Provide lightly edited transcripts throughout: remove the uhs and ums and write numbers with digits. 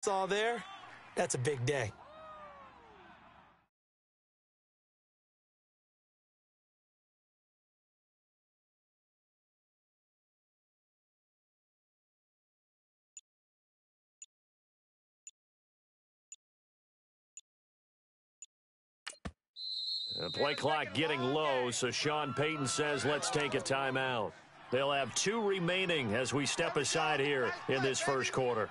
saw there, that's a big day. The play clock getting low, so Sean Payton says let's take a timeout. They'll have 2 remaining as we step aside here in this first quarter.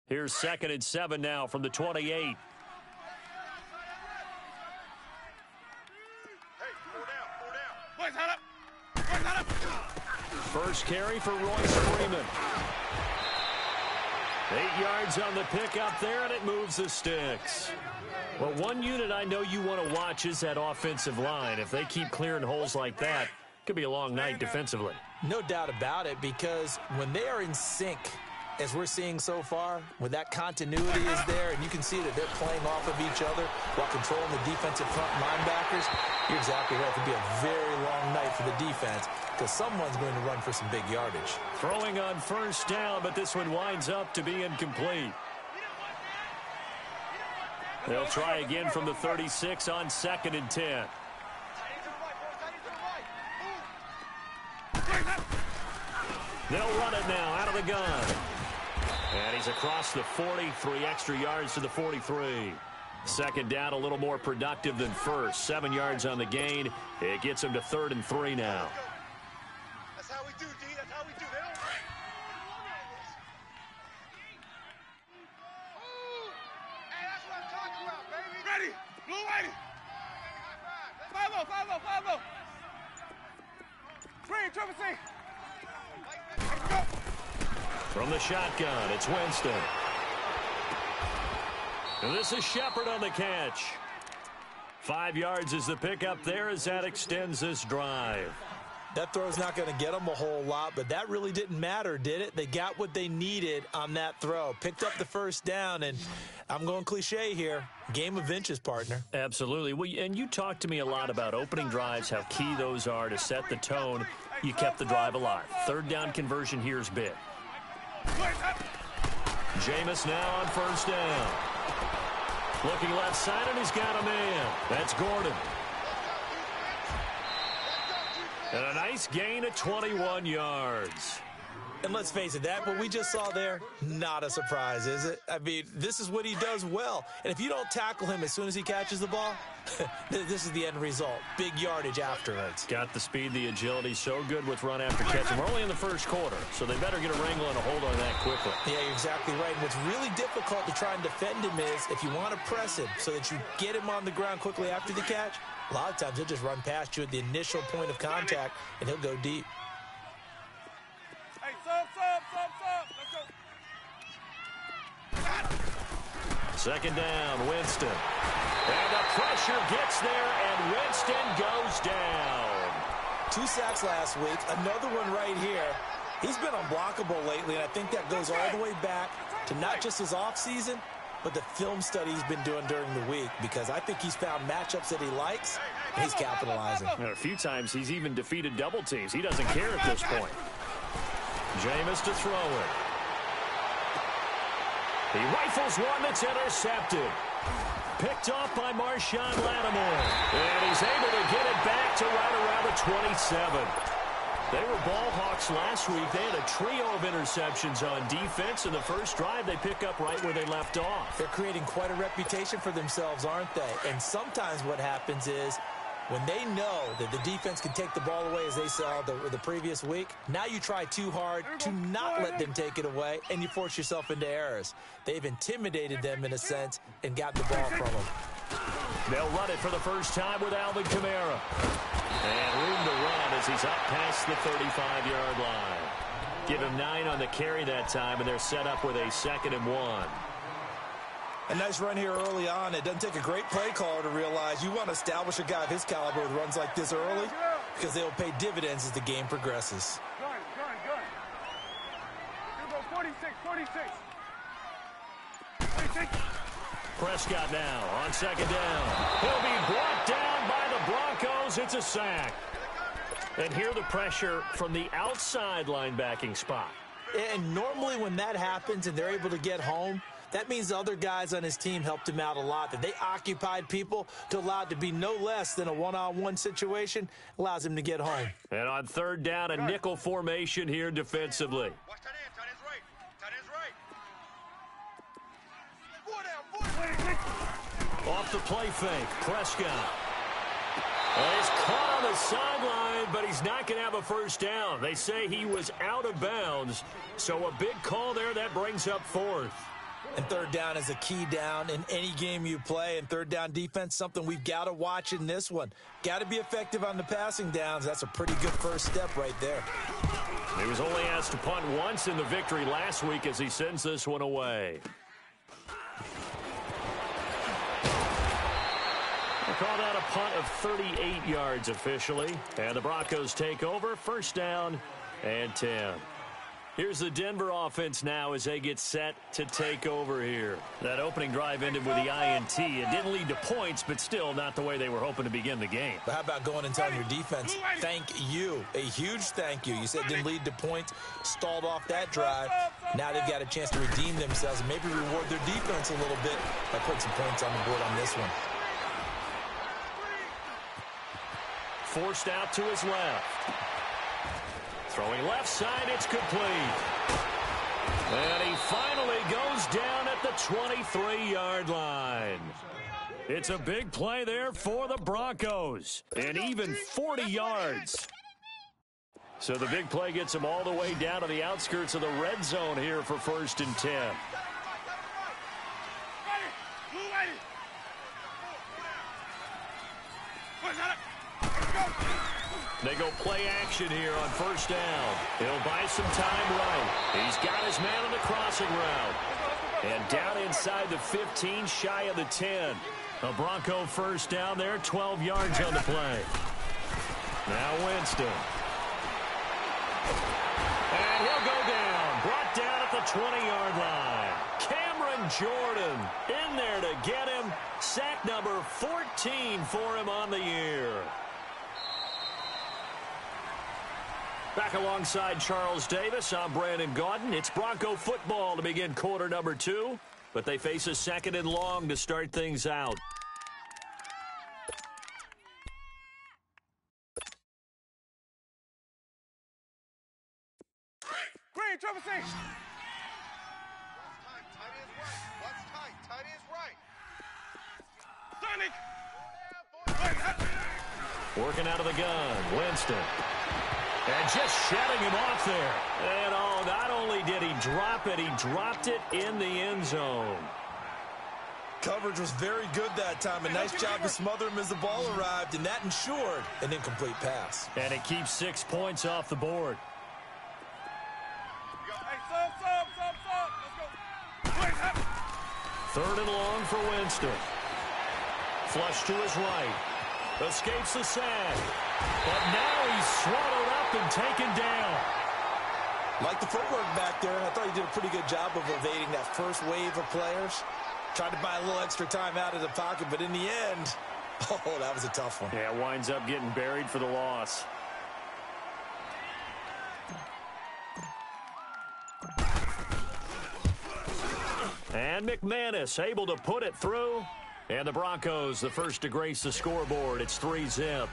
Here's 2nd and 7 now from the 28. First carry for Royce Freeman. 8 yards on the pickup there, and it moves the sticks. Well, one unit I know you want to watch is that offensive line. If they keep clearing holes like that, it could be a long night defensively. No doubt about it, because when they are in sync, as we're seeing so far, when that continuity is there and you can see that they're playing off of each other while controlling the defensive front linebackers, you're exactly right. It could be a very long night for the defense because someone's going to run for some big yardage. Throwing on first down, but this one winds up to be incomplete. They'll try again from the 36 on 2nd and 10. They'll run it now out of the gun. And he's across the 40, 3 extra yards to the 43. 2nd down, a little more productive than first. 7 yards on the gain. It gets him to 3rd and 3 now. That's how we do, D. That's how we do. They don't... Hey, that's what I'm talking about, baby. Ready. Blue ready. 5-0, 5-0, 5-0. Screen, triple C. Let's go. From the shotgun, it's Winston. And this is Shepard on the catch. 5 yards is the pickup there as that extends this drive. That throw's not going to get them a whole lot, but that really didn't matter, did it? They got what they needed on that throw. Picked up the first down, and I'm going cliche here. Game of inches, partner. Absolutely. Well, and you talked to me a lot about opening drives, how key those are to set the tone. You kept the drive alive. 3rd down conversion here is big. Jameis now on first down. Looking left side, and he's got a man. That's Gordon. And a nice gain of 21 yards. And let's face it, that what we just saw there, not a surprise, is it? I mean, this is what he does well. And if you don't tackle him as soon as he catches the ball, this is the end result. Big yardage afterwards. Got the speed, the agility, so good with run after catch. And we're only in the first quarter, so they better get a wrangle and a hold on that quickly. Yeah, you're exactly right. And what's really difficult to try and defend him is if you want to press him so that you get him on the ground quickly after the catch, a lot of times he'll just run past you at the initial point of contact, and he'll go deep. Hey, sub. Let's go. 2nd down, Winston. And the pressure gets there, and Winston goes down. 2 sacks last week, another one right here. He's been unblockable lately, and I think that goes all the way back to not just his offseason, but the film study he's been doing during the week, because I think he's found matchups that he likes, and he's capitalizing. And a few times he's even defeated double teams. He doesn't care at this point. Jameis to throw it. He rifles one that's intercepted. Picked off by Marshawn Lattimore. And he's able to get it back to right around the 27. They were ball hawks last week. They had a trio of interceptions on defense. In the first drive, they pick up right where they left off. They're creating quite a reputation for themselves, aren't they? And sometimes what happens is when they know that the defense can take the ball away, as they saw the previous week, now you try too hard to not let them take it away, and you force yourself into errors. They've intimidated them in a sense and got the ball from them. They'll run it for the first time with Alvin Kamara. And room to run as he's up past the 35-yard line. Give him 9 on the carry that time, and they're set up with a 2nd and 1. A nice run here early on. It doesn't take a great play caller to realize you want to establish a guy of his caliber with runs like this early. because they will pay dividends as the game progresses. Gun. You go 46. Prescott now on second down. He'll be brought down by the Broncos. It's a sack. And here the pressure from the outside linebacking spot. And normally when that happens and they're able to get home, that means the other guys on his team helped him out a lot. That they occupied people to allow it to be no less than a one-on-one situation allows him to get home. And on third down, a nickel formation here defensively. Watch tight end. Tight end's right. Tight end's right. 4 down. Off the play fake, Prescott. Well, he's caught on the sideline, but he's not going to have a first down. They say he was out of bounds, so a big call there that brings up fourth. And third down is a key down in any game you play. And third down defense, something we've got to watch in this one. Got to be effective on the passing downs. That's a pretty good first step right there. He was only asked to punt once in the victory last week as he sends this one away. They call that a punt of 38 yards officially. And the Broncos take over, first down and 10. Here's the Denver offense now as they get set to take over here. That opening drive ended with the INT. It didn't lead to points, but still not the way they were hoping to begin the game. But how about going and telling your defense, thank you, a huge thank you. You said it didn't lead to points, stalled off that drive. Now they've got a chance to redeem themselves and maybe reward their defense a little bit by putting some points on the board on this one. Forced out to his left. Throwing left side, it's complete. And he finally goes down at the 23-yard line. It's a big play there for the Broncos. And even 40 yards. So the big play gets him all the way down to the outskirts of the red zone here for first and 10. They go play action here on first down. He'll buy some time right. He's got his man on the crossing route. And down inside the 15, shy of the 10. A Bronco first down there, 12 yards on the play. Now Winston. And he'll go down. Brought down at the 20-yard line. Cameron Jordan in there to get him. Sack number 14 for him on the year. Back alongside Charles Davis, I'm Brandon Gaudin. It's Bronco football to begin quarter number 2, but they face a second and long to start things out. Green, triple C. Tight end's right. Sonic. Working out of the gun, Winston. And just shutting him off there. And not only did he drop it, he dropped it in the end zone. Coverage was very good that time. A nice job to smother him as the ball arrived, and that ensured an incomplete pass. And it keeps 6 points off the board. Hey, sub. Let's go. Third and long for Winston. Flush to his right. Escapes the sack. But now he's swallowed up and taken down. Like the footwork back there, I thought he did a pretty good job of evading that first wave of players. Tried to buy a little extra time out of the pocket, but in the end, that was a tough one. Yeah, winds up getting buried for the loss. And McManus able to put it through. And the Broncos, the first to grace the scoreboard. It's 3-zip.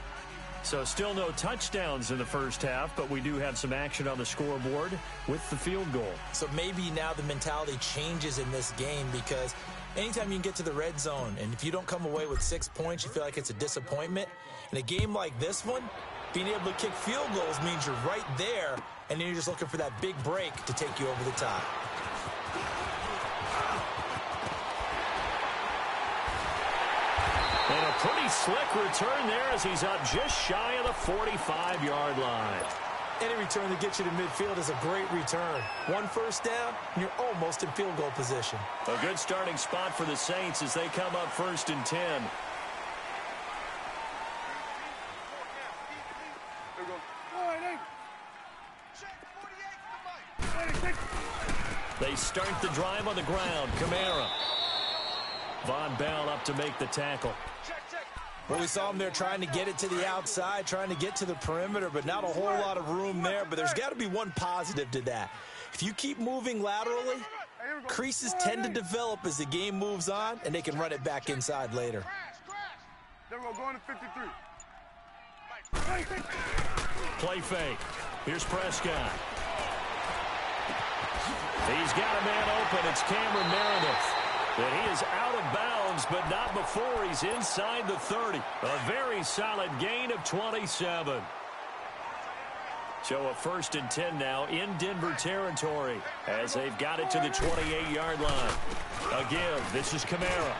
So still no touchdowns in the first half, but we do have some action on the scoreboard with the field goal. So maybe now the mentality changes in this game because anytime you can get to the red zone, and if you don't come away with 6 points, you feel like it's a disappointment. In a game like this one, being able to kick field goals means you're right there, and then you're just looking for that big break to take you over the top. And a pretty slick return there as he's up just shy of the 45-yard line. Any return that gets you to midfield is a great return. One first down, and you're almost in field goal position. A good starting spot for the Saints as they come up first and 10. They start the drive on the ground. Kamara. Von Bell up to make the tackle. Well, we saw him there trying to get it to the outside, trying to get to the perimeter, but not a whole lot of room there. But there's got to be one positive to that. If you keep moving laterally, creases tend to develop as the game moves on, and they can run it back inside later. Then we're going to 53. Play fake. Here's Prescott. He's got a man open. It's Cameron Meredith. And he is out of bounds, but not before he's inside the 30. A very solid gain of 27. So a 1st and 10 now in Denver territory as they've got it to the 28-yard line. Again, this is Kamara.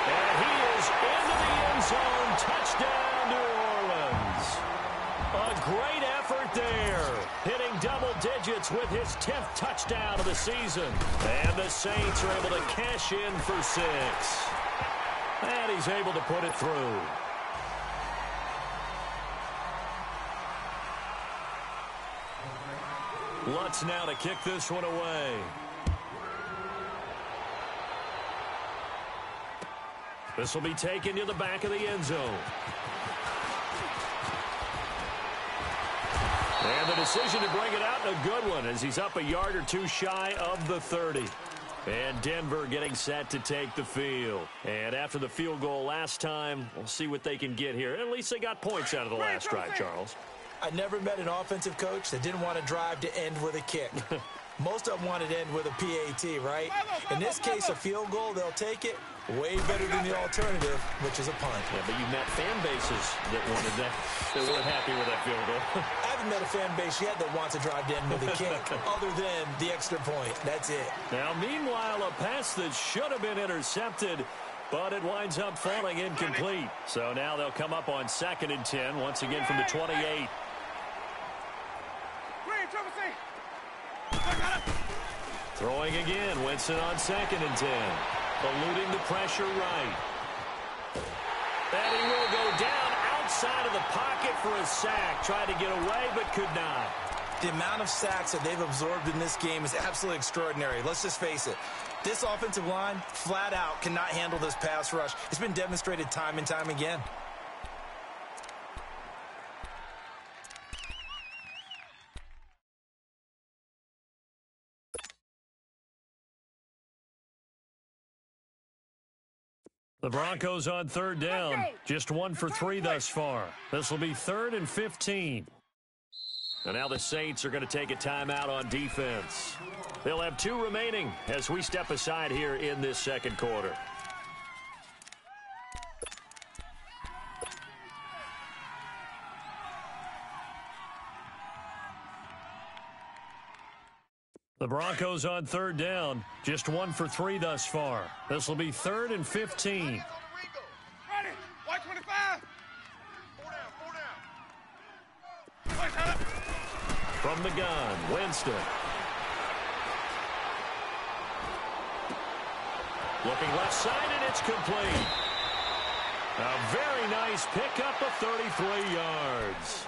And he is into the end zone. Touchdown, New Orleans. A great effort there. Hitting double digits with his 10th touchdown of the season. And the Saints are able to cash in for 6. And he's able to put it through. Lutz now to kick this one away. This will be taken to the back of the end zone. And the decision to bring it out, a good one, as he's up a yard or two shy of the 30. And Denver getting set to take the field. And after the field goal last time, we'll see what they can get here. At least they got points out of the last drive, Charles. I never met an offensive coach that didn't want to drive to end with a kick. Most of them wanted to end with a PAT, right? In this case, a field goal, they'll take it. Way better than the alternative, which is a punt. Yeah, but you've met fan bases that wanted that. They weren't happy with that field goal. I haven't met a fan base yet that wants to drive to end with a kick, other than the extra point. That's it. Now, meanwhile, a pass that should have been intercepted, but it winds up falling incomplete. So now they'll come up on 2nd and 10, once again from the 28. Throwing again, Winston on 2nd and 10. Eluding the pressure right. And he will go down outside of the pocket for a sack. Tried to get away, but could not. The amount of sacks that they've absorbed in this game is absolutely extraordinary. Let's just face it. This offensive line, flat out, cannot handle this pass rush. It's been demonstrated time and time again. The Broncos on 3rd down. Just 1 for 3 thus far. This will be 3rd and 15. And now the Saints are going to take a timeout on defense. They'll have 2 remaining as we step aside here in this 2nd quarter. The Broncos on 3rd down. Just 1 for 3 thus far. This will be 3rd and 15. Ready. White 25. 4 down. From the gun, Winston. Looking left side, and it's complete. A very nice pickup of 33 yards.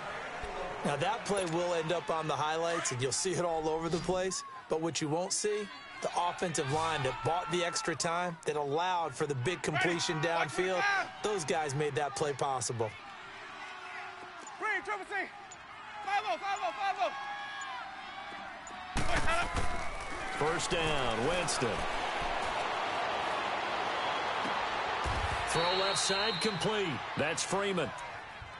Now, that play will end up on the highlights, and you'll see it all over the place. But what you won't see, the offensive line that bought the extra time, that allowed for the big completion downfield, those guys made that play possible. Green, triple C. 5-0, 5-0, 5-0. First down, Winston. Throw left side complete. That's Freeman.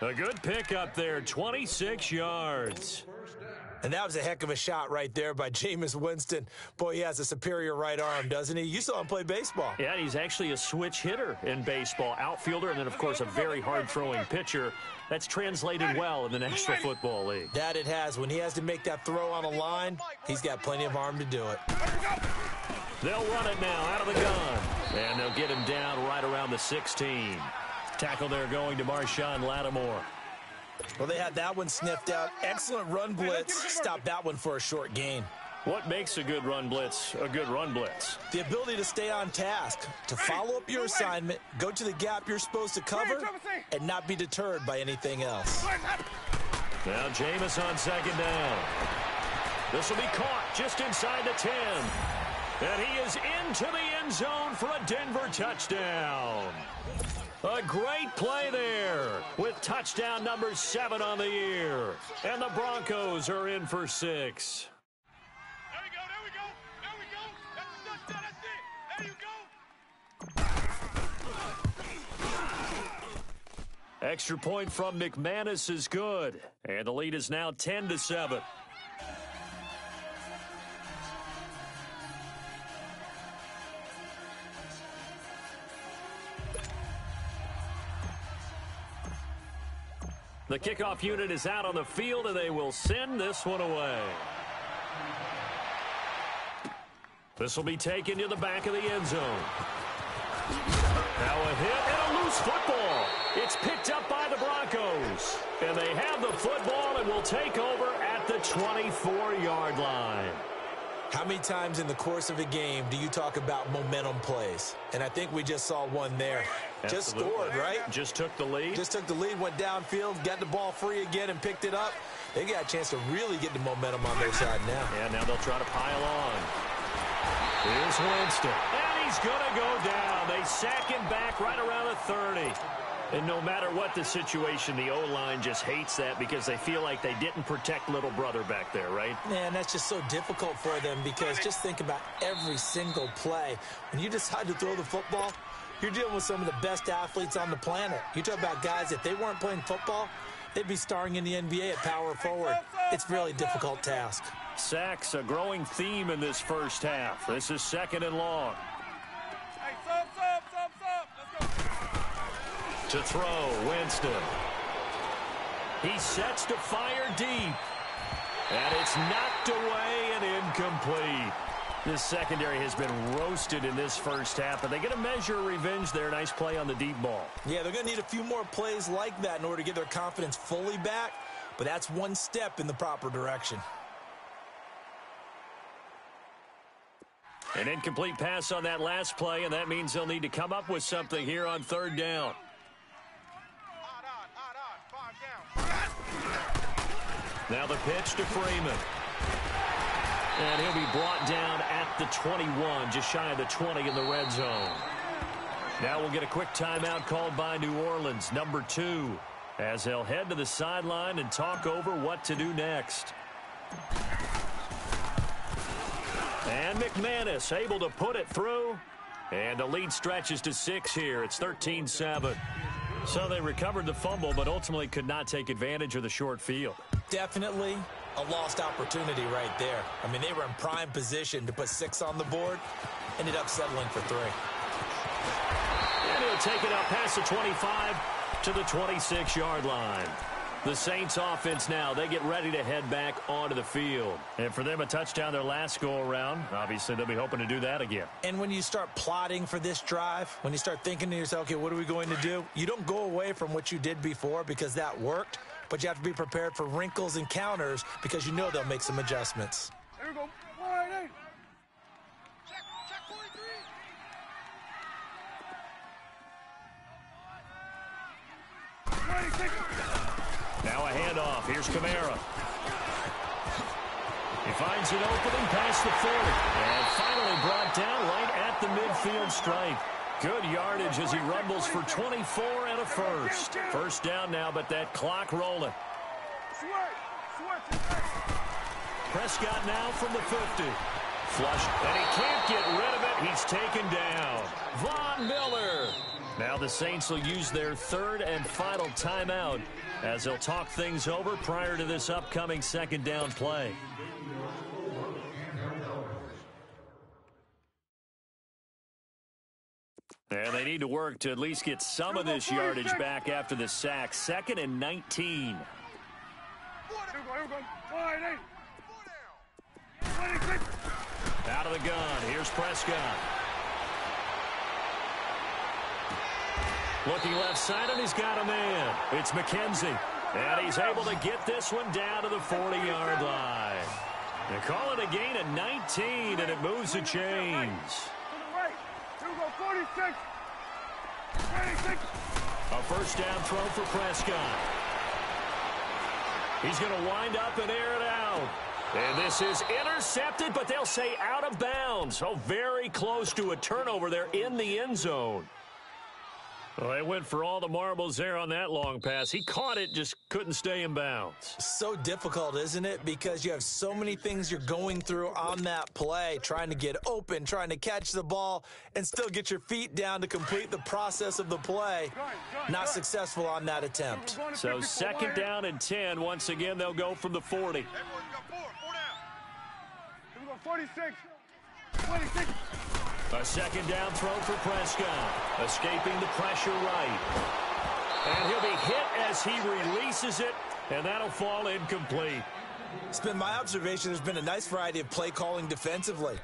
A good pickup there, 26 yards. And that was a heck of a shot right there by Jameis Winston. Boy, he has a superior right arm, doesn't he? You saw him play baseball. Yeah, he's actually a switch hitter in baseball. Outfielder, and then, of course, a very hard-throwing pitcher. That's translated well in the National Football League. That it has. When he has to make that throw on a line, he's got plenty of arm to do it. They'll run it now out of the gun. And they'll get him down right around the 16. Tackle there going to Marshawn Lattimore. Well, they had that one sniffed out. Excellent run blitz. Stopped that one for a short gain. What makes a good run blitz a good run blitz? The ability to stay on task, to follow up your assignment, go to the gap you're supposed to cover, and not be deterred by anything else. Now Jameis on second down. This will be caught just inside the 10. And he is into the end zone for a Denver touchdown. A great play there with touchdown number 7 on the year. And the Broncos are in for 6. Extra point from McManus is good. And the lead is now 10-7. The kickoff unit is out on the field, and they will send this one away. This will be taken to the back of the end zone. Now a hit and a loose football. It's picked up by the Broncos. And they have the football and will take over at the 24-yard line. How many times in the course of a game do you talk about momentum plays? And I think we just saw one there. Absolutely. Just scored, right? Just took the lead. Just took the lead, went downfield, got the ball free again and picked it up. They got a chance to really get the momentum on their side now. And now they'll try to pile on. Here's Winston. And he's going to go down. They sack him back right around the 30. And no matter what the situation, the O-line just hates that because they feel like they didn't protect little brother back there, right? Man, that's just so difficult for them because just think about every single play. When you decide to throw the football, you're dealing with some of the best athletes on the planet. You talk about guys, if they weren't playing football, they'd be starring in the NBA at power forward. It's a really difficult task. Sacks, a growing theme in this first half. This is 2nd and long. Hey, sub. Let's go. To throw, Winston. He sets to fire deep. And it's knocked away and incomplete. This secondary has been roasted in this first half, but they get a measure of revenge there. Nice play on the deep ball. Yeah, they're going to need a few more plays like that in order to get their confidence fully back, but that's one step in the proper direction. An incomplete pass on that last play, and that means they'll need to come up with something here on 3rd down. Now the pitch to Freeman. And he'll be brought down at the 21, just shy of the 20 in the red zone. Now we'll get a quick timeout called by New Orleans, number 2, as they'll head to the sideline and talk over what to do next. And McManus able to put it through. And the lead stretches to 6 here. It's 13-7. So they recovered the fumble, but ultimately could not take advantage of the short field. Definitely a lost opportunity right there. I mean, they were in prime position to put 6 on the board. Ended up settling for 3. And he'll take it up past the 25 to the 26-yard line. The Saints offense now, they get ready to head back onto the field. And for them, a touchdown their last go-around. Obviously, they'll be hoping to do that again. And when you start plotting for this drive, when you start thinking to yourself, okay, what are we going to do? You don't go away from what you did before because that worked, but you have to be prepared for wrinkles and counters because you know they'll make some adjustments. There we go. Wide eight. Check 43. Now a handoff. Here's Kamara. He finds an opening past the 40. And finally brought down right at the midfield stripe. Good yardage as he rumbles for 24 and a first. First down now, but that clock rolling. Prescott now from the 50. Flushed, and he can't get rid of it. He's taken down. Von Miller. Now the Saints will use their 3rd and final timeout as they'll talk things over prior to this upcoming 2nd down play. And they need to work to at least get some of this yardage back after the sack. 2nd and 19. Out of the gun. Here's Prescott. Looking left side, and he's got a man. It's McKenzie. And he's able to get this one down to the 40-yard line. They call it a gain of 19, and it moves the chains. To the right. Here we go, 46. 26. A first down throw for Prescott. He's going to wind up and air it out. And this is intercepted, but they'll say out of bounds. So very close to a turnover there in the end zone. Well, they went for all the marbles there on that long pass. He caught it, just couldn't stay in bounds. So difficult, isn't it? Because you have so many things you're going through on that play, trying to get open, trying to catch the ball, and still get your feet down to complete the process of the play. Not successful on that attempt. So second down and 10. Once again, they'll go from the 40. Hey, boys, we got 4 down. Here we go, 46. 26. A second down throw for Prescott. Escaping the pressure right. And he'll be hit as he releases it, and that'll fall incomplete. It's been my observation there's been a nice variety of play calling defensively.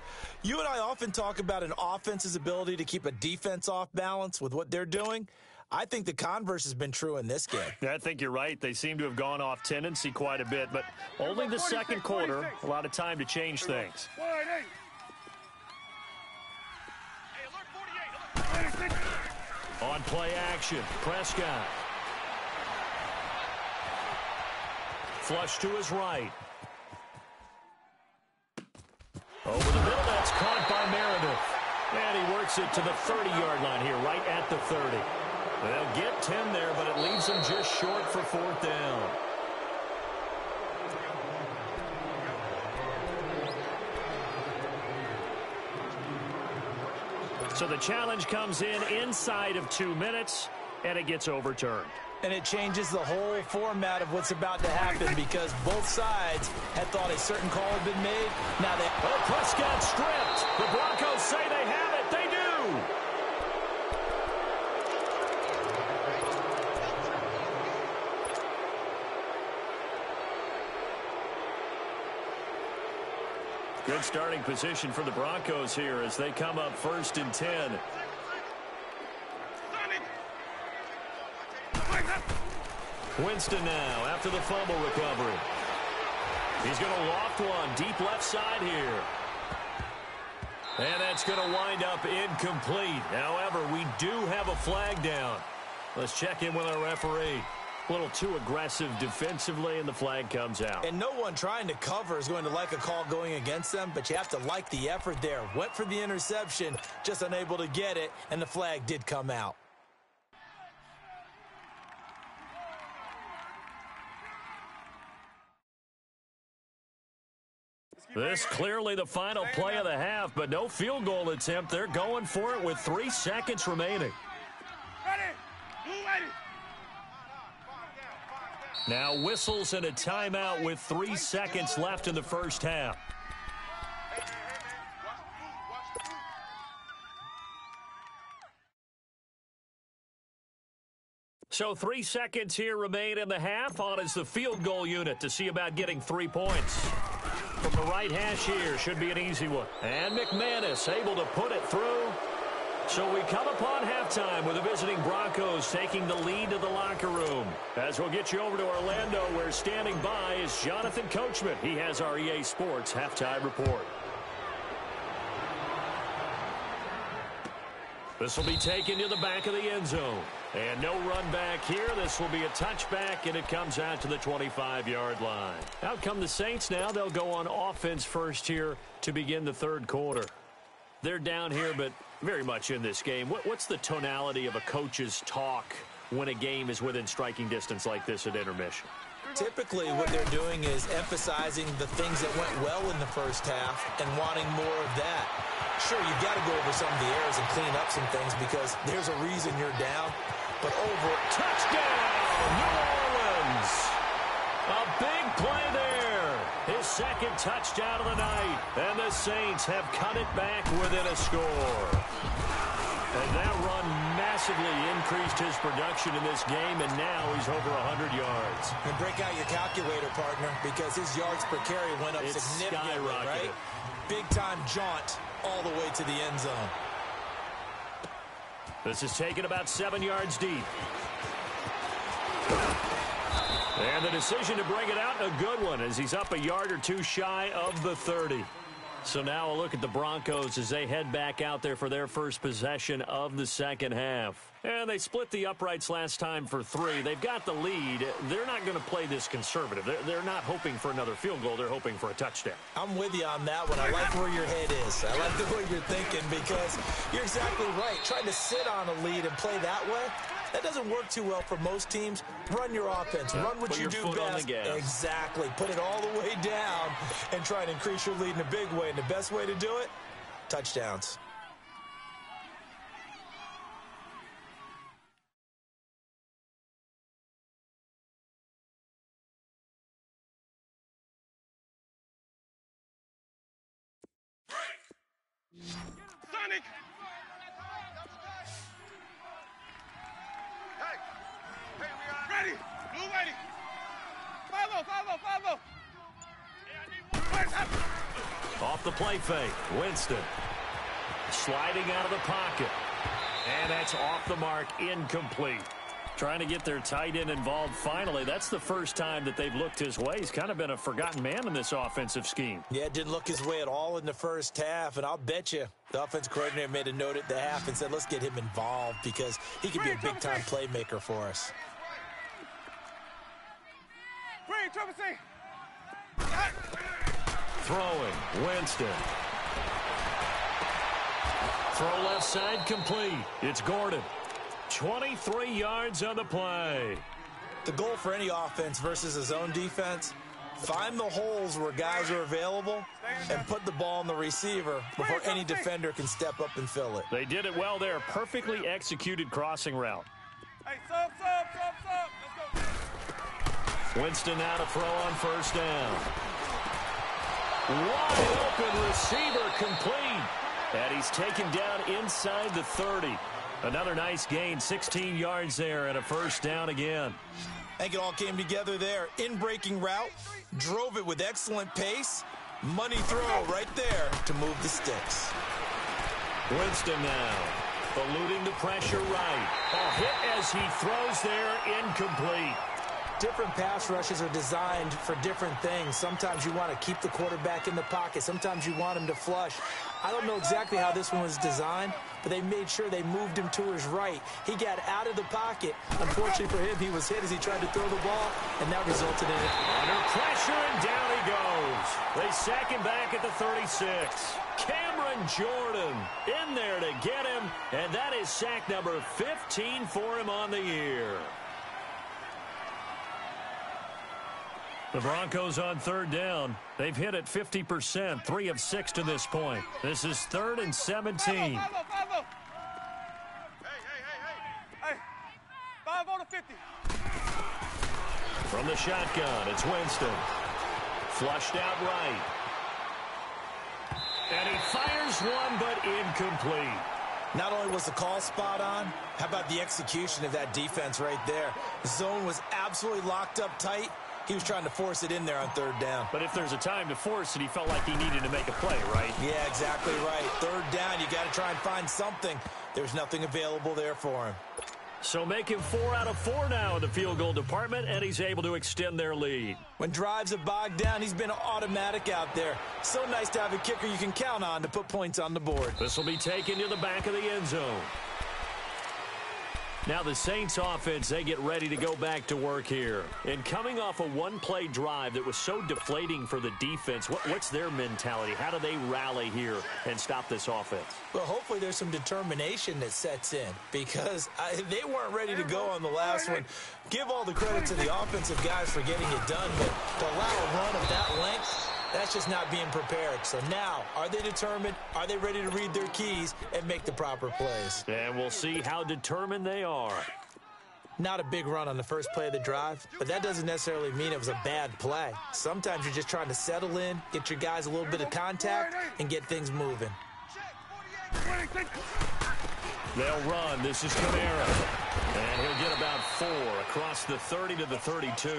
You and I often talk about an offense's ability to keep a defense off balance with what they're doing. I think the converse has been true in this game. I think you're right. They seem to have gone off tendency quite a bit, but only the second quarter. A lot of time to change things. 48. On play action, Prescott. Flush to his right. Over the middle, that's caught by Meredith. And he works it to the 30-yard line here, right at the 30. They'll get 10 there, but it leaves them just short for fourth down. So the challenge comes in inside of 2 minutes, and it gets overturned. And it changes the whole format of what's about to happen because both sides had thought a certain call had been made. Now they... Oh, Prescott stripped. The Broncos say they have it. They do. Good starting position for the Broncos here as they come up first and 10. Winston now after the fumble recovery. He's going to loft one deep left side here. And that's going to wind up incomplete. However, we do have a flag down. Let's check in with our referee. A little too aggressive defensively, and the flag comes out. And no one trying to cover is going to like a call going against them, but you have to like the effort there. Went for the interception, just unable to get it, and the flag did come out. This clearly the final play of the half, but no field goal attempt. They're going for it with 3 seconds remaining. Ready. Blue ready. Now whistles and a timeout with 3 seconds left in the first half. So 3 seconds here remain in the half. On is the field goal unit to see about getting 3 points. From the right hash here, should be an easy one. And McManus able to put it through. So we come upon halftime with the visiting Broncos taking the lead to the locker room. As we'll get you over to Orlando, where standing by is Jonathan Coachman. He has our EA Sports halftime report. This will be taken to the back of the end zone. And no run back here. This will be a touchback, and it comes out to the 25-yard line. Out come the Saints now. They'll go on offense first here to begin the third quarter. They're down here, but very much in this game. What's the tonality of a coach's talk when a game is within striking distance like this at intermission? Typically, what they're doing is emphasizing the things that went well in the first half and wanting more of that. Sure, you've got to go over some of the errors and clean up some things because there's a reason you're down. But over touchdown, New Orleans. A big play there. His second touchdown of the night. And the Saints have cut it back within a score. And that run massively increased his production in this game, and now he's over 100 yards. And break out your calculator, partner, because his yards per carry went up significantly, right? Big-time jaunt all the way to the end zone. This is taken about 7 yards deep. And And the decision to bring it out, a good one, as he's up a yard or two shy of the 30. So now a look at the Broncos as they head back out there for their first possession of the second half. And they split the uprights last time for 3. They've got the lead. They're not going to play this conservative. They're not hoping for another field goal. They're hoping for a touchdown. I'm with you on that one. I like where your head is. I like the way you're thinking because you're exactly right. Trying to sit on a lead and play that way, that doesn't work too well for most teams. Run your offense. Run what you do best. Exactly. Put it all the way down and try and increase your lead in a big way. And the best way to do it, touchdowns. Sonic! Hey! Hey, we are ready! Blue ready! 5-0, 5-0, 5-0! Off the play fake, Winston. Sliding out of the pocket. And that's off the mark, incomplete. Trying to get their tight end involved finally. That's the first time that they've looked his way. He's kind of been a forgotten man in this offensive scheme. Yeah, it didn't look his way at all in the first half, and I'll bet you the offense coordinator made a note at the half and said, let's get him involved because he could be a big-time playmaker for us. Throwing, Winston. Throw left side, complete. It's Gordon. 23 yards on the play. The goal for any offense versus a zone defense, find the holes where guys are available and put the ball on the receiver before any defender can step up and fill it. They did it well there. Perfectly executed crossing route. Hey, sub. Let's go. Winston now to throw on first down. Wide open receiver, complete. And he's taken down inside the 30. Another nice gain, 16 yards there and a first down again. I think it all came together there. In-breaking route, drove it with excellent pace. Money throw right there to move the sticks. Winston now, eluding the pressure right. A hit as he throws there, incomplete. Different pass rushes are designed for different things. Sometimes you want to keep the quarterback in the pocket. Sometimes you want him to flush. I don't know exactly how this one was designed, but they made sure they moved him to his right. He got out of the pocket. Unfortunately for him, he was hit as he tried to throw the ball, and that resulted in it. Under pressure, and down he goes. They sack him back at the 36. Cameron Jordan in there to get him, and that is sack number 15 for him on the year. The Broncos on third down. They've hit it 50%, 3 of 6 to this point. This is 3rd and 17. Hey. 5-0 to 50. From the shotgun, it's Winston. Flushed out right. And he fires one, but incomplete. Not only was the call spot on, how about the execution of that defense right there? The zone was absolutely locked up tight. He was trying to force it in there on third down. But if there's a time to force it, he felt like he needed to make a play, right? Yeah, exactly right. Third down, you got to try and find something. There's nothing available there for him. So make him 4 out of 4 now in the field goal department, and he's able to extend their lead. When drives have bogged down, he's been automatic out there. So nice to have a kicker you can count on to put points on the board. This will be taken to the back of the end zone. Now the Saints offense, they get ready to go back to work here. And coming off a one-play drive that was so deflating for the defense, what's their mentality? How do they rally here and stop this offense? Well, hopefully there's some determination that sets in because they weren't ready to go on the last one. Give all the credit to the offensive guys for getting it done, but to allow a run of that length, that's just not being prepared. So now, are they determined? Are they ready to read their keys and make the proper plays? And we'll see how determined they are. Not a big run on the first play of the drive, but that doesn't necessarily mean it was a bad play. Sometimes you're just trying to settle in, get your guys a little bit of contact, and get things moving. They'll run. This is Kamara. And he'll get about 4 across the 30 to the 32.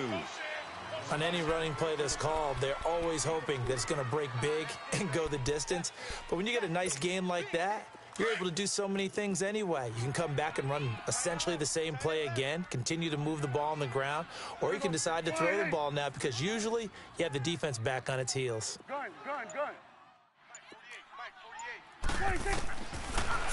On any running play that's called, they're always hoping that it's going to break big and go the distance. But when you get a nice gain like that, you're able to do so many things anyway. You can come back and run essentially the same play again, continue to move the ball on the ground, or you can decide to throw the ball now because usually you have the defense back on its heels. Gun.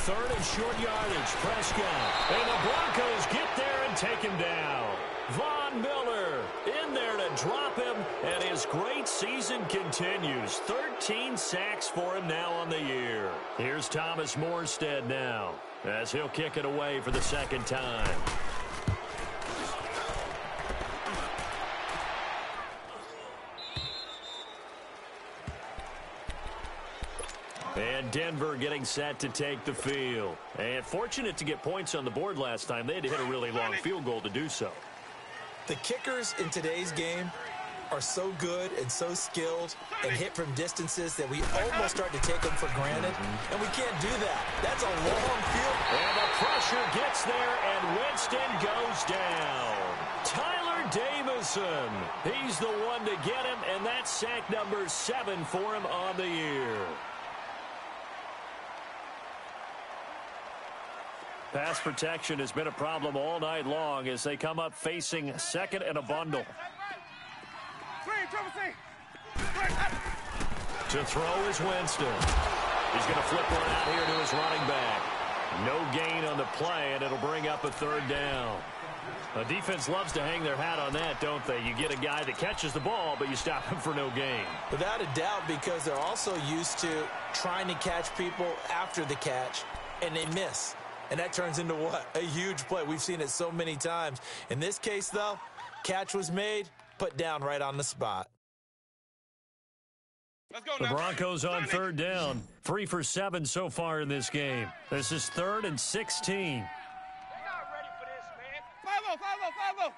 3rd and short yardage, Prescott. And the Broncos get there and take him down. Von Miller in there to drop him, and his great season continues. 13 sacks for him now on the year. Here's Thomas Morstead now, as he'll kick it away for the 2nd time. And Denver getting set to take the field. And fortunate to get points on the board last time. They had to hit a really long field goal to do so. The kickers in today's game are so good and so skilled and hit from distances that we almost start to take them for granted, and we can't do that. That's a long field. And the pressure gets there, and Winston goes down. Tyler Davison, he's the one to get him, and that's sack number 7 for him on the year. Pass protection has been a problem all night long as they come up facing 2nd and a bundle. To throw is Winston. He's going to flip one out here to his running back. No gain on the play, and it'll bring up a 3rd down. The defense loves to hang their hat on that, don't they? You get a guy that catches the ball, but you stop him for no gain. Without a doubt, because they're also used to trying to catch people after the catch, and they miss. And that turns into what? A huge play. We've seen it so many times. In this case, though, catch was made, put down right on the spot. Let's go The now. Broncos on 3rd down. 3 for 7 so far in this game. This is 3rd and 16. They're not ready for this, man. 5-0.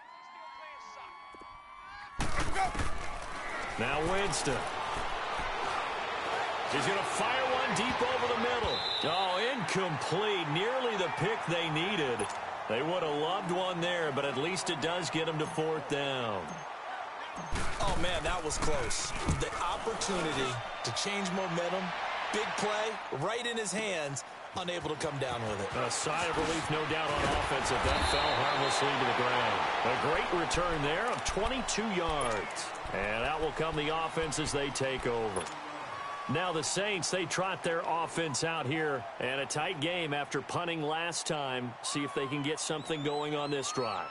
Let's go. Now Winston. He's going to fire one deep over the middle. Oh, incomplete. Nearly the pick they needed. They would have loved one there, but at least it does get them to 4th down. Oh, man, that was close. The opportunity to change momentum, big play, right in his hands, unable to come down with it. A sigh of relief, no doubt, on offense if that fell harmlessly to the ground. A great return there of 22 yards. And out will come the offense as they take over. Now the Saints, they trot their offense out here, and a tight game after punting last time. See if they can get something going on this drive.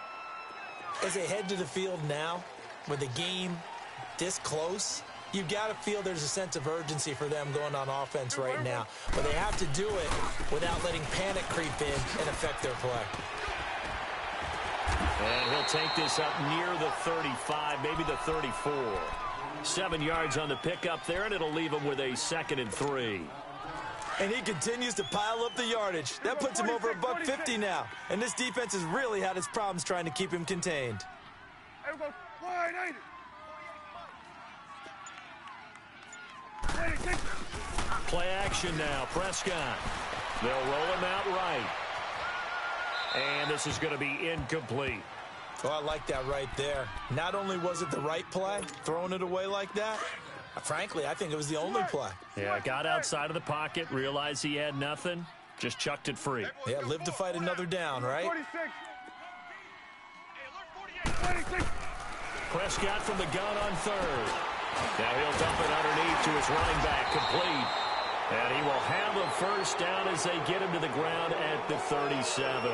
As they head to the field now, with the game this close, you've got to feel there's a sense of urgency for them going on offense right now. But they have to do it without letting panic creep in and affect their play. And he'll take this up near the 35, maybe the 34. 7 yards on the pickup there, and it'll leave him with a 2nd and 3. And he continues to pile up the yardage. That puts him over $150 now. And this defense has really had its problems trying to keep him contained. Everybody, wide, ain't it? Play action now, Prescott. They'll roll him out right. And this is going to be incomplete. Oh, I like that right there. Not only was it the right play, throwing it away like that, frankly, I think it was the only play. Yeah, got outside of the pocket, realized he had nothing, just chucked it free. Yeah, live to fight another down, right? 46. Prescott from the gun on 3rd. Now he'll dump it underneath to his running back, complete. And he will have a 1st down as they get him to the ground at the 37.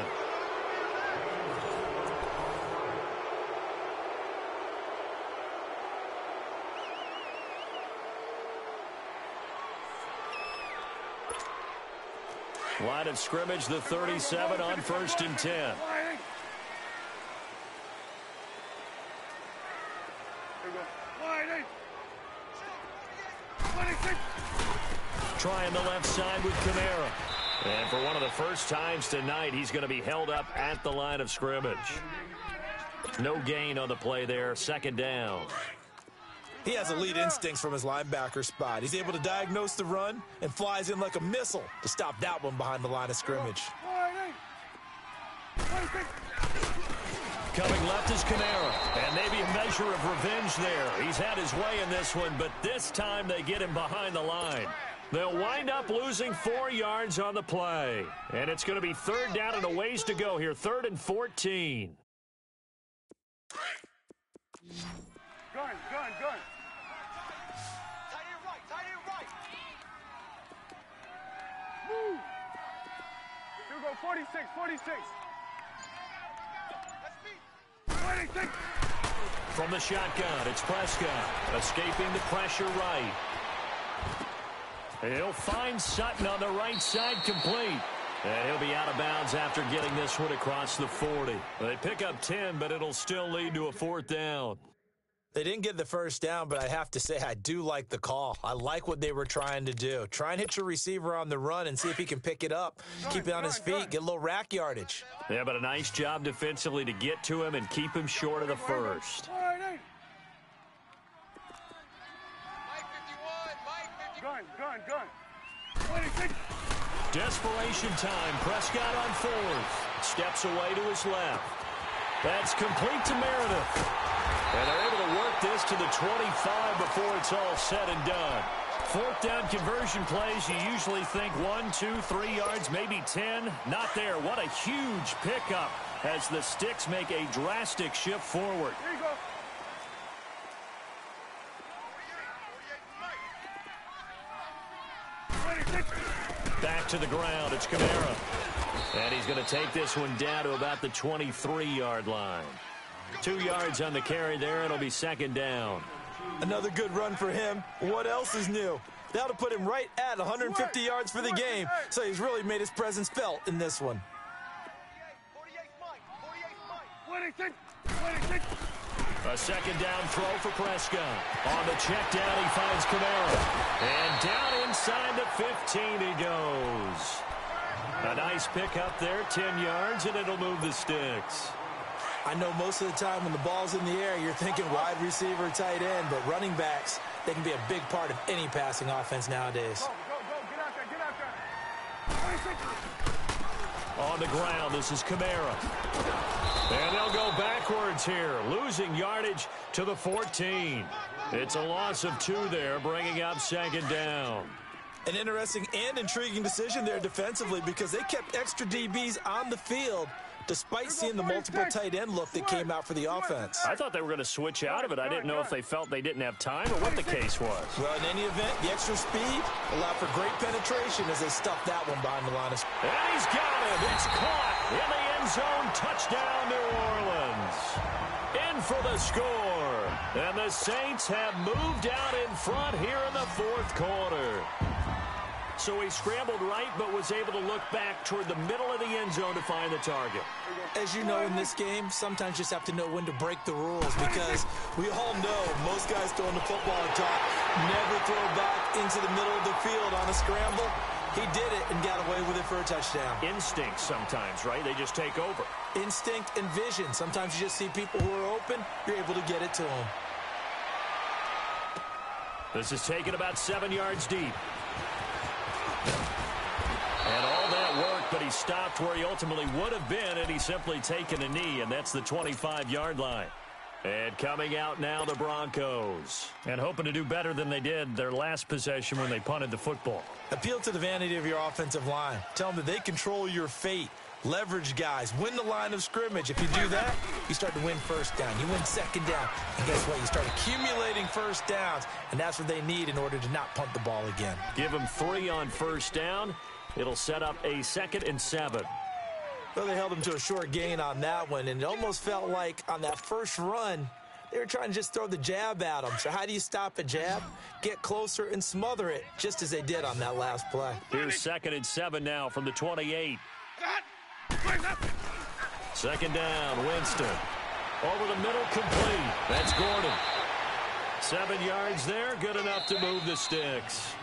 Line of scrimmage, the 37 on 1st and 10. Trying the left side with Kamara. And for one of the first times tonight, he's going to be held up at the line of scrimmage. No gain on the play there, 2nd down. He has elite instincts from his linebacker spot. He's able to diagnose the run and flies in like a missile to stop that one behind the line of scrimmage. Coming left is Kamara, and maybe a measure of revenge there. He's had his way in this one, but this time they get him behind the line. They'll wind up losing 4 yards on the play. And it's going to be third down and a ways to go here. 3rd and 14. Gun. Tight end right. Move. You go 46. 26. From the shotgun, it's Prescott. Escaping the pressure right. He'll find Sutton on the right side, complete. And he'll be out of bounds after getting this one across the 40. They pick up 10, but it'll still lead to a 4th down. They didn't get the first down, but I have to say I do like the call. I like what they were trying to do. Try and hit your receiver on the run and see if he can pick it up. Keep it on his feet, get a little rack yardage. Yeah, but a nice job defensively to get to him and keep him short of the first. Gun. 26. Desperation time. Prescott on 4th. Steps away to his left. That's complete to Meredith. And they're able to work this to the 25 before it's all said and done. 4th down conversion plays, you usually think 1, 2, 3 yards, maybe 10. Not there. What a huge pickup as the Sticks make a drastic shift forward. Here you go. Back to the ground. It's Kamara. And he's going to take this one down to about the 23-yard line. 2 yards on the carry there. It'll be 2nd down. Another good run for him. What else is new? That'll put him right at 150 yards for the game. So he's really made his presence felt in this one. 26. A 2nd down throw for Prescott. On the check down, he finds Kamara. And down inside the 15 he goes. A nice pickup there, 10 yards, and it'll move the Sticks. I know most of the time when the ball's in the air, you're thinking wide receiver, tight end, but running backs, they can be a big part of any passing offense nowadays. Go. Get out there. 26. On the ground, this is Kamara. And they'll go backwards here, losing yardage to the 14. It's a loss of 2 there, bringing up 2nd down. An interesting and intriguing decision there defensively because they kept extra DBs on the field despite seeing the multiple tight end look that came out for the offense. I thought they were going to switch out of it. I didn't know if they felt they didn't have time or what the case was. Well, in any event, the extra speed allowed for great penetration as they stuffed that one behind the line of scrimmage. And he's got it. It's caught in the end zone. Touchdown, New Orleans. In for the score. And the Saints have moved out in front here in the 4th quarter. So he scrambled right, but was able to look back toward the middle of the end zone to find the target. As you know in this game, sometimes you just have to know when to break the rules because we all know most guys throwing the football on top never throw back into the middle of the field on a scramble. He did it and got away with it for a touchdown. Instinct sometimes, right? They just take over. Instinct and vision. Sometimes you just see people who are open, you're able to get it to them. This is taken about 7 yards deep. And all that work, but he stopped where he ultimately would have been, and he's simply taken a knee, and that's the 25-yard line. And coming out now, the Broncos. And hoping to do better than they did their last possession when they punted the football. Appeal to the vanity of your offensive line. Tell them that they control your fate. Leverage guys. Win the line of scrimmage. If you do that, you start to win first down. You win 2nd down. And guess what? You start accumulating first downs. And that's what they need in order to not punt the ball again. Give them 3 on first down. It'll set up a 2nd and 7. Well, they held him to a short gain on that one. And it almost felt like on that first run, they were trying to just throw the jab at him. So how do you stop a jab? Get closer and smother it, just as they did on that last play. Here's 2nd and 7 now from the 28. 2nd down, Winston. Over the middle, complete. That's Gordon. 7 yards there, good enough to move the Sticks.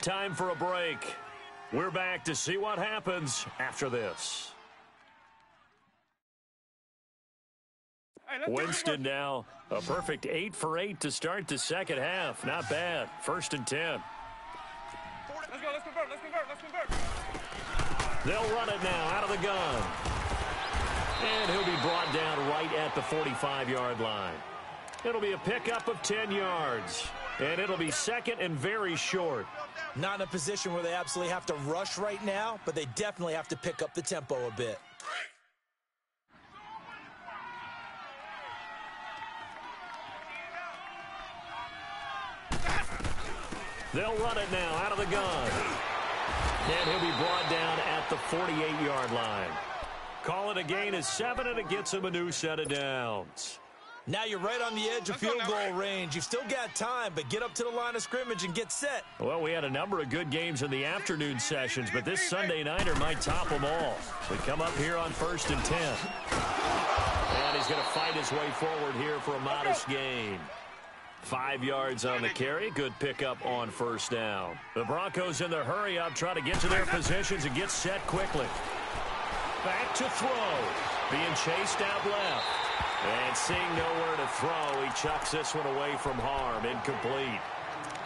Time for a break. We're back to see what happens after this. Winston now, a perfect 8 for 8 to start the second half. Not bad. 1st and 10. Let's convert. They'll run it now out of the gun. And he'll be brought down right at the 45-yard line. It'll be a pickup of 10 yards. And it'll be second and very short. Not in a position where they absolutely have to rush right now, but they definitely have to pick up the tempo a bit. They'll run it now out of the gun. And he'll be brought down at the 48-yard line. Call it a gain of 7, and it gets him a new set of downs. Now you're right on the edge of field goal range. You've still got time, but get up to the line of scrimmage and get set. Well, we had a number of good games in the afternoon sessions, but this Sunday nighter might top them all. We come up here on 1st and 10. And he's going to fight his way forward here for a modest gain. 5 yards on the carry. Good pickup on first down. The Broncos in their hurry-up try to get to their positions and get set quickly. Back to throw. Being chased out left. And seeing nowhere to throw, he chucks this one away from harm. Incomplete.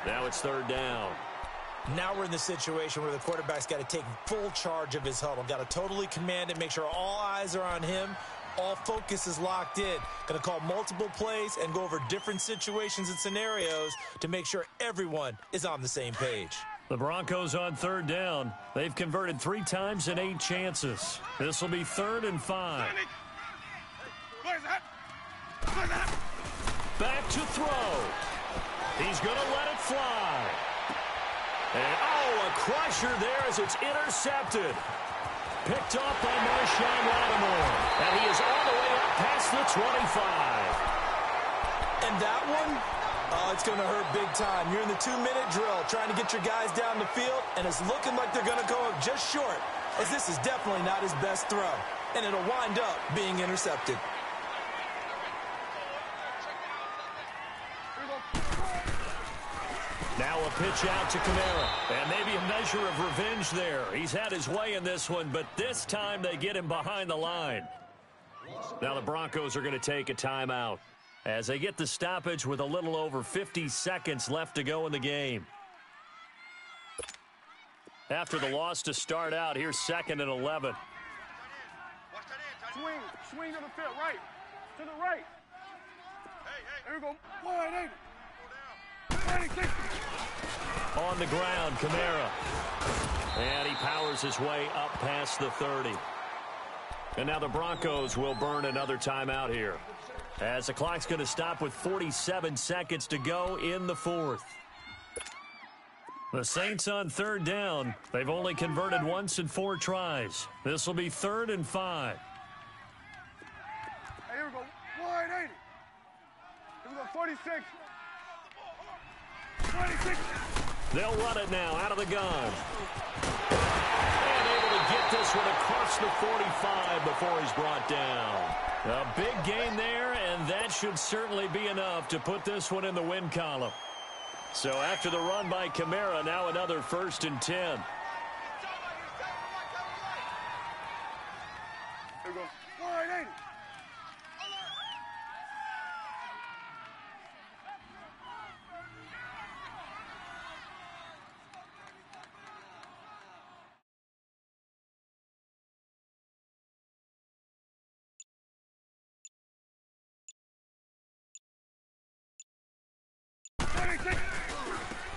Now it's 3rd down. Now we're in the situation where the quarterback's got to take full charge of his huddle. Got to totally command it, make sure all eyes are on him. All focus is locked in. Going to call multiple plays and go over different situations and scenarios to make sure everyone is on the same page. The Broncos on 3rd down. They've converted 3 times in 8 chances. This will be 3rd and 5. Back to throw. He's going to let it fly. And, a crusher there as it's intercepted. Picked off by Marshawn Lattimore. And he is all the way up past the 25. And that one, it's going to hurt big time. You're in the 2-minute drill trying to get your guys down the field, and it's looking like they're going to go up just short, as this is definitely not his best throw. And it'll wind up being intercepted. Now a pitch out to Kamara. And maybe a measure of revenge there. He's had his way in this one, but this time they get him behind the line. Now the Broncos are going to take a timeout as they get the stoppage with a little over 50 seconds left to go in the game. After the loss to start out, here's 2nd and 11. Swing to the field, right. To the right. There we go. 180. On the ground, Kamara. And he powers his way up past the 30. And now the Broncos will burn another timeout here, as the clock's going to stop with 47 seconds to go in the 4th. The Saints on 3rd down. They've only converted once in 4 tries. This will be 3rd and 5. Hey, here we go. 180. Here we go. 46. 26. They'll run it now out of the gun. And able to get this one across the 45 before he's brought down. A big gain there, and that should certainly be enough to put this one in the win column. So after the run by Kamara, now another 1st and 10. Here we go. 180.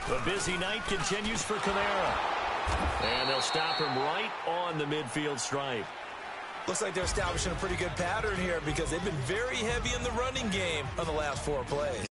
The busy night continues for Kamara. And they'll stop him right on the midfield stripe. Looks like they're establishing a pretty good pattern here because they've been very heavy in the running game on the last 4 plays.